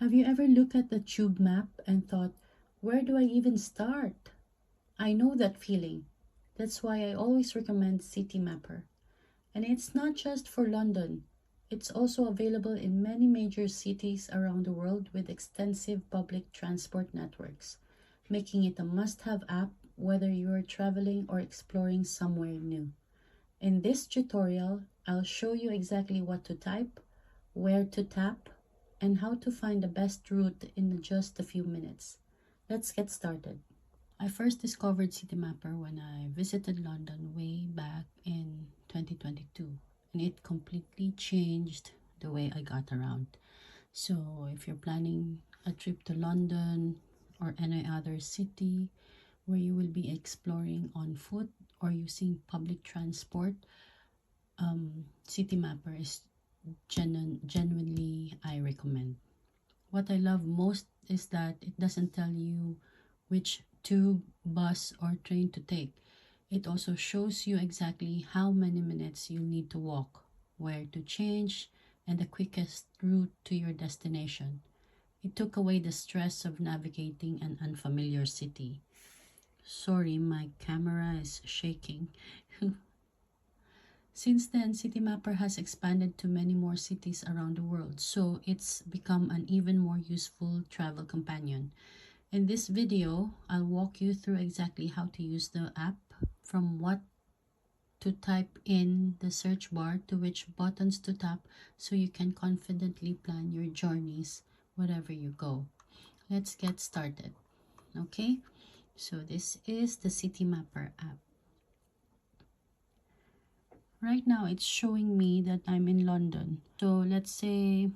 Have you ever looked at the tube map and thought, where do I even start? I know that feeling. That's why I always recommend Citymapper. And it's not just for London. It's also available in many major cities around the world with extensive public transport networks, making it a must-have app whether you are traveling or exploring somewhere new. In this tutorial, I'll show you exactly what to type, where to tap, and how to find the best route in just a few minutes. Let's get started. I first discovered Citymapper when I visited London way back in 2022, and it completely changed the way I got around. So, if you're planning a trip to London or any other city where you will be exploring on foot or using public transport, Citymapper is genuinely I recommend. What I love most is that it doesn't tell you which tube, bus, or train to take. It also shows you exactly how many minutes you'll need to walk, where to change, and the quickest route to your destination. It took away the stress of navigating an unfamiliar city. Sorry, my camera is shaking. Since then, Citymapper has expanded to many more cities around the world, so it's become an even more useful travel companion. In this video, I'll walk you through exactly how to use the app, from what to type in the search bar to which buttons to tap so you can confidently plan your journeys wherever you go. Let's get started. Okay, so this is the Citymapper app. Right now, it's showing me that I'm in London. So let's say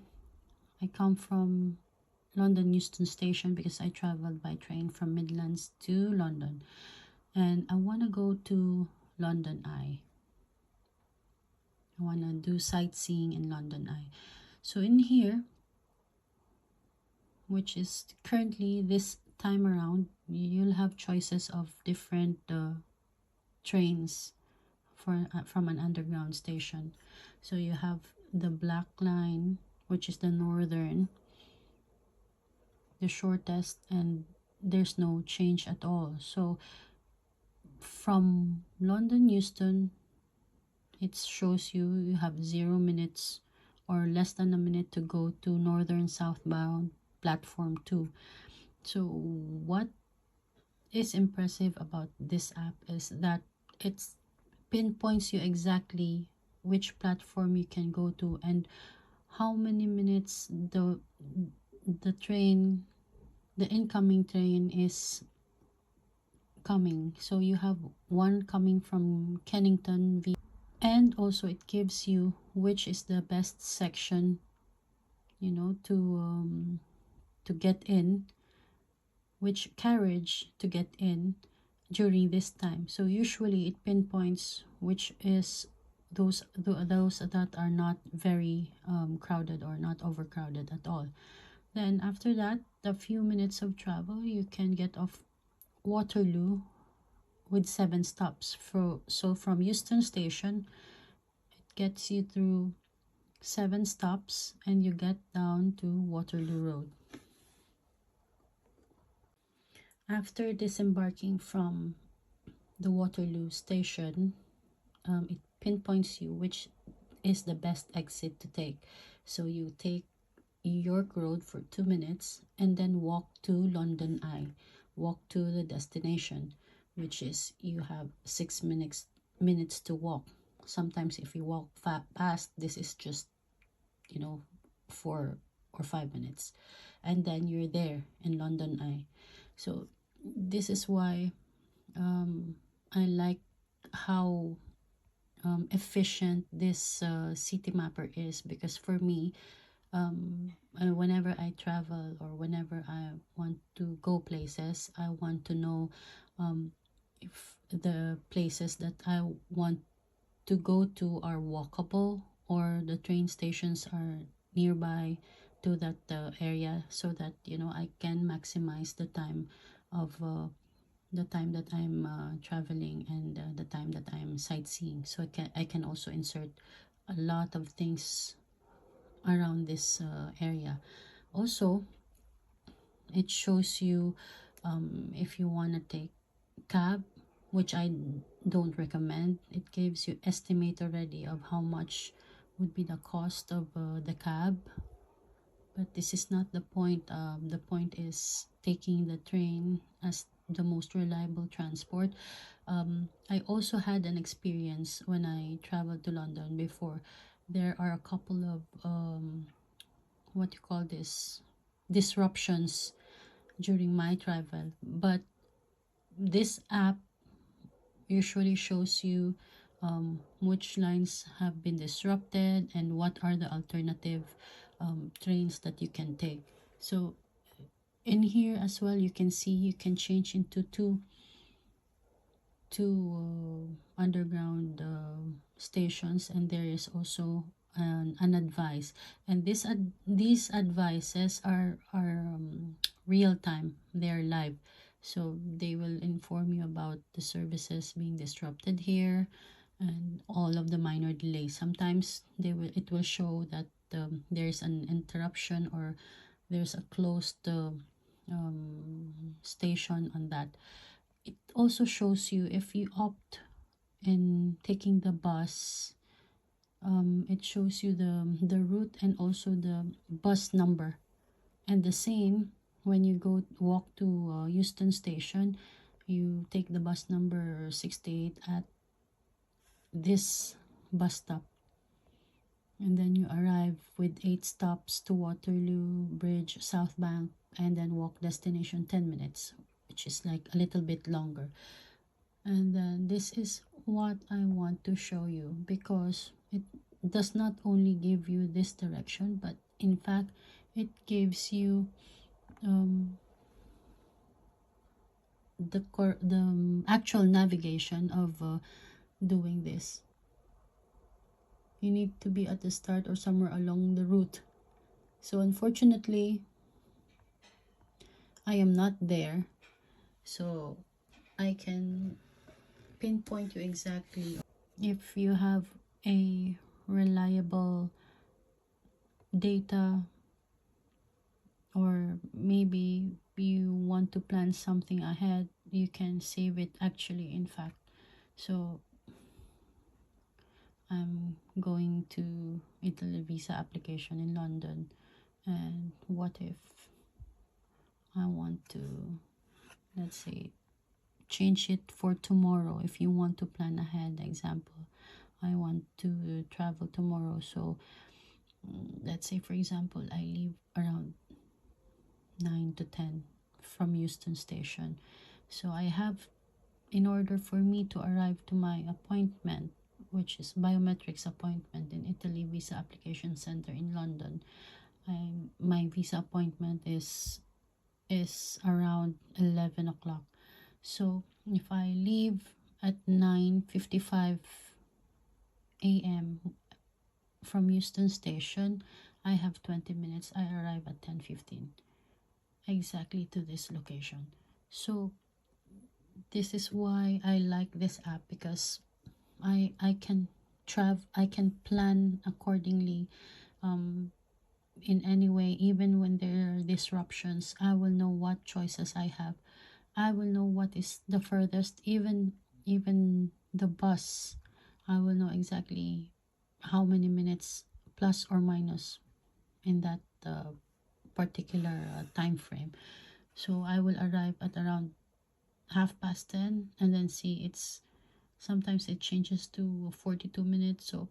I come from London Euston Station because I traveled by train from Midlands to London. And I want to go to London Eye. I want to do sightseeing in London Eye. So in here, which is currently this time around, you'll have choices of different trains from an underground station. So you have the Black Line, which is the northern, the shortest, and there's no change at all. So from London Euston, it shows you have 0 minutes or less than a minute to go to northern southbound platform 2. So what is impressive about this app is that it pinpoints you exactly which platform you can go to and how many minutes the train, the incoming train is coming. So you have one coming from Kennington, and also it gives you which is the best section, to get in, which carriage to get in during this time. So usually it pinpoints which is those that are not very crowded or not overcrowded at all. Then after that, a few minutes of travel, you can get off Waterloo with 7 stops. So from Euston Station, it gets you through 7 stops and you get down to Waterloo Road. After disembarking from the Waterloo station, it pinpoints you which is the best exit to take. So you take York Road for 2 minutes and then walk to London Eye. Walk to the destination, which is you have 6 minutes to walk. Sometimes if you walk fast, this is just 4 or 5 minutes, and then you're there in London Eye. So this is why I like how efficient this Citymapper is, because for me, whenever I travel or whenever I want to go places, I want to know if the places that I want to go to are walkable or the train stations are nearby to that area, so that I can maximize the time that I'm traveling, and the time that I'm sightseeing. So I can also insert a lot of things around this area. Also, it shows you if you want to take cab, which I don't recommend. It gives you estimate already of how much would be the cost of the cab, but this is not the point. The point is taking the train as the most reliable transport. I also had an experience when I traveled to London before. There are a couple of what you call this, disruptions during my travel, but this app usually shows you which lines have been disrupted and what are the alternative trains that you can take. So in here as well, you can see you can change into two underground stations, and there is also an advice, and these advices are real time, they're live, so they will inform you about the services being disrupted here and all of the minor delays. Sometimes it will show that there's an interruption or there's a closed station on that. It also shows you if you opt in taking the bus. It shows you the route and also the bus number, and the same when you go walk to Euston Station, you take the bus number 68 at this bus stop, and then you arrive with 8 stops to Waterloo Bridge South Bank, and then walk destination 10 minutes, which is like a little bit longer. And then this is what I want to show you, because it does not only give you this direction, but in fact it gives you the actual navigation of doing this. You need to be at the start or somewhere along the route. So unfortunately, I am not there, so I can pinpoint you exactly. If you have a reliable data, or maybe you want to plan something ahead, you can save it actually, in fact. So I'm going to Italy visa application in London, and what if I want to, let's say, change it for tomorrow? If you want to plan ahead, example, I want to travel tomorrow, so let's say for example I leave around 9 to 10 from Euston Station. So I have, in order for me to arrive to my appointment, which is biometrics appointment in Italy Visa Application Center in London, my visa appointment is around 11 o'clock. So if I leave at 9:55 a.m. from Euston Station, I have 20 minutes. I arrive at 10:15 exactly to this location. So this is why I like this app, because I can travel, I can plan accordingly in any way. Even when there are disruptions, I will know what choices I have. I will know what is the furthest, even the bus. I will know exactly how many minutes plus or minus in that particular time frame. So I will arrive at around 10:30, and then see it's sometimes it changes to 42 minutes. So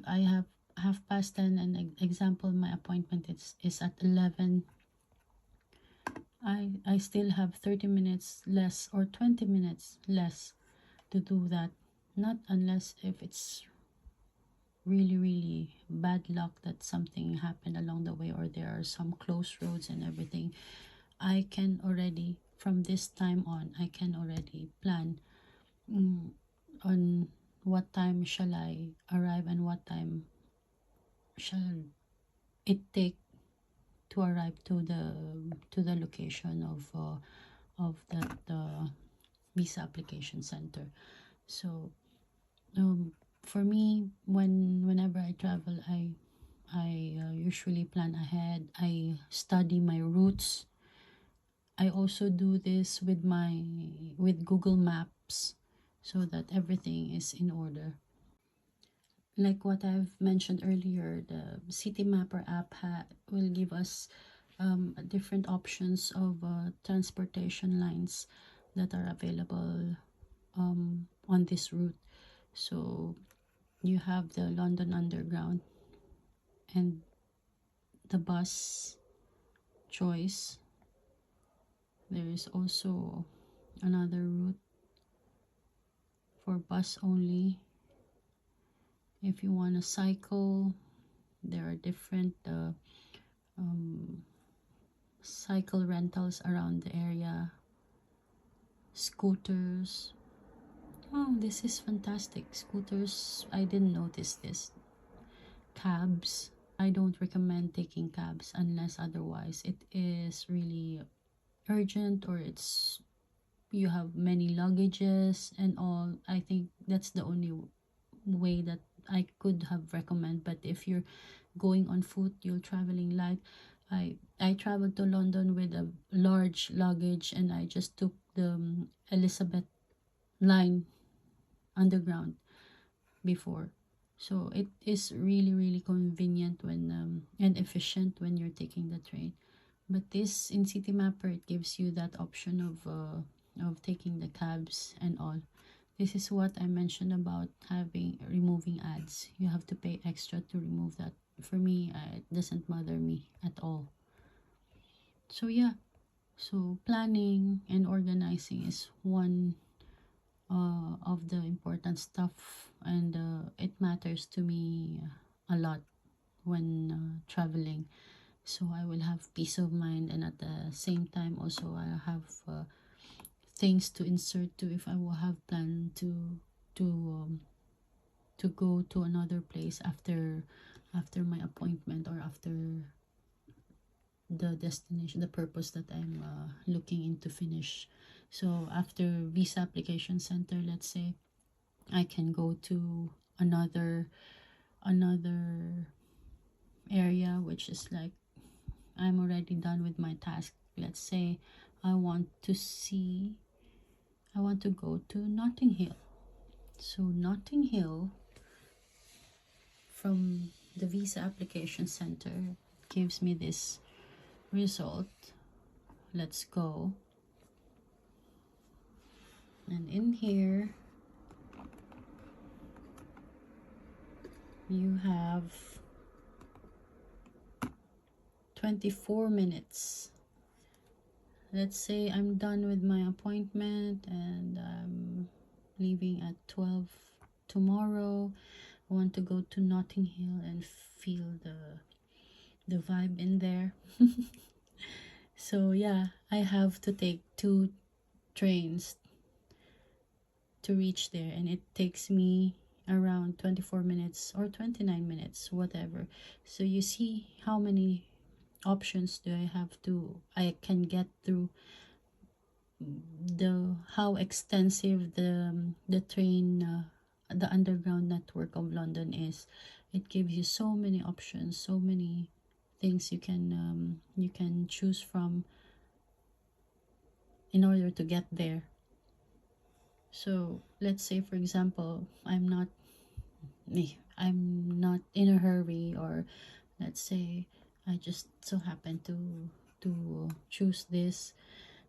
I have 10:30, and example my appointment is at 11. I still have 30 minutes less or 20 minutes less to do that. Not unless if it's really bad luck that something happened along the way, or there are some close roads and everything. I can already, from this time on, I can already plan on what time shall I arrive and what time shall it take to arrive to the location of that visa application center. So for me, whenever I travel, I usually plan ahead. I study my routes. I also do this with Google Maps so that everything is in order. Like what I've mentioned earlier, the Citymapper app will give us different options of transportation lines that are available on this route. So you have the London Underground and the bus choice. There is also another route for bus only. If you want to cycle, there are different cycle rentals around the area. Scooters. Oh, this is fantastic. Scooters, I didn't notice this. Cabs. I don't recommend taking cabs unless otherwise it is really urgent or it's you have many luggages and all. I think that's the only way that I could have recommend. But if you're going on foot, you're traveling light. I traveled to London with a large luggage and I just took the Elizabeth line underground before. So it is really convenient when and efficient when you're taking the train. But this in Citymapper, it gives you that option of taking the cabs and all. This is what I mentioned about having removing ads. You have to pay extra to remove that. For me, it doesn't bother me at all. So yeah, so planning and organizing is one of the important stuff, and it matters to me a lot when traveling. So I will have peace of mind, and at the same time also I have things to insert to if I will have plan to um, to go to another place after my appointment or after the destination, the purpose that I'm looking into finish. So after visa application center, let's say, I can go to another area, which is like I'm already done with my task. Let's say I want to see I want to go to Notting Hill. So Notting Hill, from the visa application center, gives me this result. Let's go. And in here you have 24 minutes. Let's say I'm done with my appointment and I'm leaving at 12 tomorrow. I want to go to Notting Hill and feel the vibe in there. So yeah, I have to take 2 trains to reach there, and it takes me around 24 minutes or 29 minutes, whatever. So you see how many options do I can get through the how extensive the train the underground network of London is. It gives you so many options, so many things you can choose from in order to get there. So let's say, for example, I'm not in a hurry, or let's say I just so happen to choose this.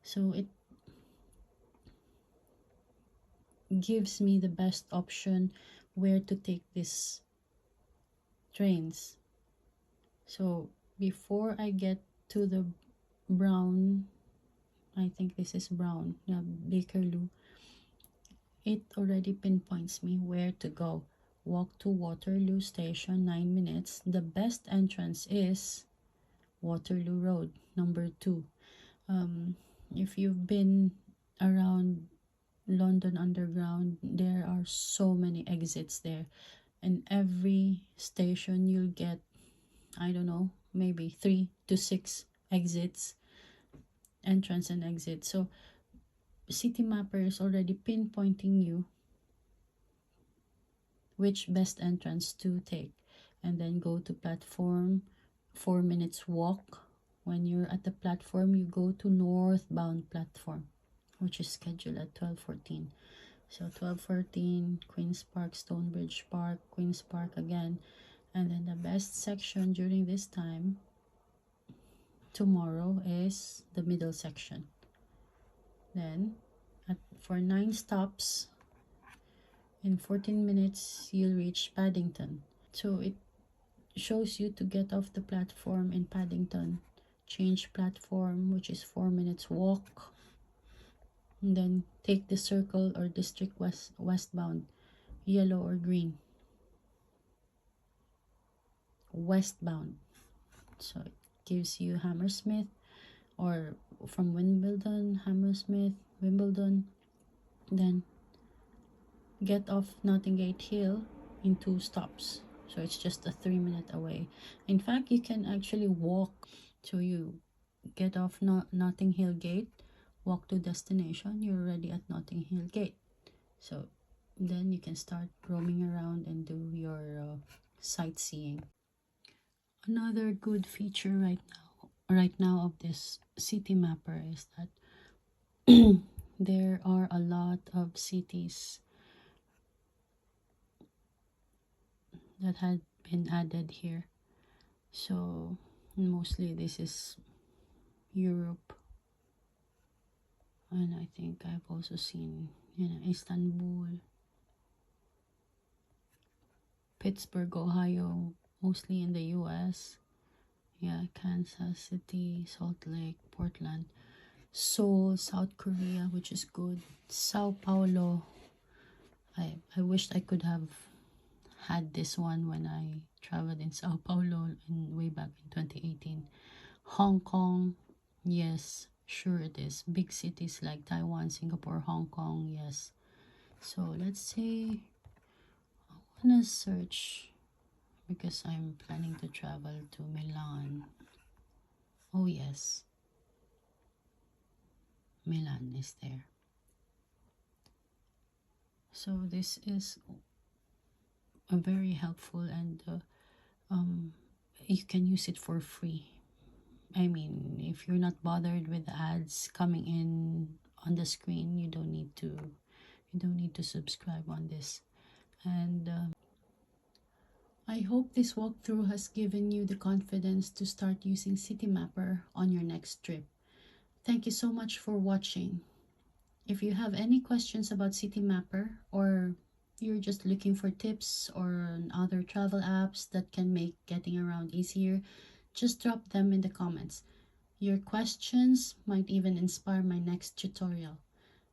So it gives me the best option where to take these trains. So before I get to the Brown, I think this is Brown, yeah, Bakerloo, it already pinpoints me where to go. Walk to Waterloo Station, 9 minutes. The best entrance is Waterloo Road, number 2. If you've been around London Underground, there are so many exits there. And every station you'll get, I don't know, maybe 3 to 6 exits, entrance and exit. So Citymapper is already pinpointing you which best entrance to take. and then go to platform, 4 minutes walk. When you're at the platform, you go to northbound platform, which is scheduled at 12:14. So 12:14, Queen's Park, Stonebridge Park, Queen's Park again. And then the best section during this time tomorrow is the middle section. Then for 9 stops in 14 minutes, you'll reach Paddington. So it shows you to get off the platform in Paddington, change platform, which is 4 minutes walk, and then take the circle or district westbound, yellow or green, westbound. So it gives you Hammersmith, or from Wimbledon, Hammersmith, Wimbledon. Then get off Nottinggate Hill in 2 stops. So it's just a 3-minute away. In fact, you can actually walk. So you get off Notting Hill Gate, walk to destination, you're already at Notting Hill Gate. So then you can start roaming around and do your sightseeing. Another good feature right now of this Citymapper is that there are a lot of cities that had been added here. So mostly this is Europe, and I think I've also seen, Istanbul, Pittsburgh, Ohio, mostly in the US. Yeah, Kansas City, Salt Lake, Portland, Seoul, South Korea, which is good. Sao Paulo. I wished I could have had this one when I traveled in Sao Paulo way back in 2018. Hong Kong, yes, sure it is. Big cities like Taiwan, Singapore, Hong Kong, yes. So let's say I wanna search because I'm planning to travel to Milan. Oh yes, Milan is there. So this is a very helpful, and you can use it for free. I mean, if you're not bothered with ads coming in on the screen, you don't need to subscribe on this. And I hope this walkthrough has given you the confidence to start using Citymapper on your next trip. Thank you so much for watching. If you have any questions about Citymapper, or you're just looking for tips or other travel apps that can make getting around easier, just drop them in the comments. Your questions might even inspire my next tutorial.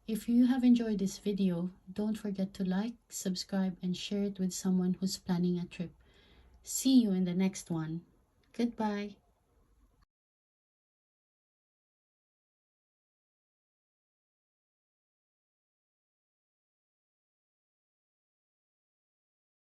If you have enjoyed this video, don't forget to like, subscribe, and share it with someone who's planning a trip. See you in the next one. Goodbye.